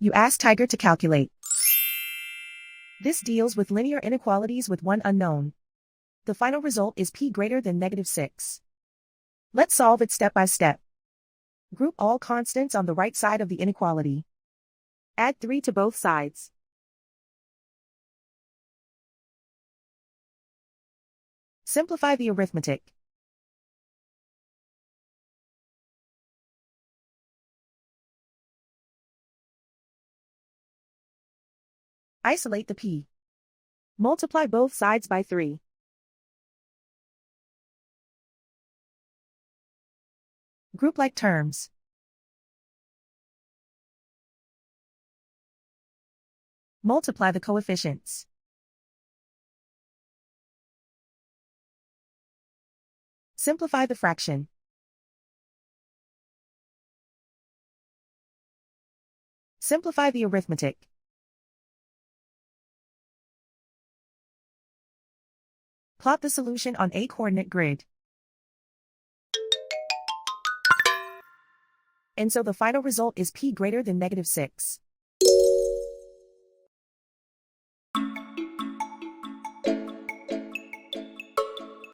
You ask Tiger to calculate. This deals with linear inequalities with one unknown. The final result is p greater than -6. Let's solve it step by step. Group all constants on the right side of the inequality. Add 3 to both sides. Simplify the arithmetic. Isolate the p. Multiply both sides by 3. Group like terms. Multiply the coefficients. Simplify the fraction. Simplify the arithmetic. Plot the solution on a coordinate grid. And so the final result is p greater than -6.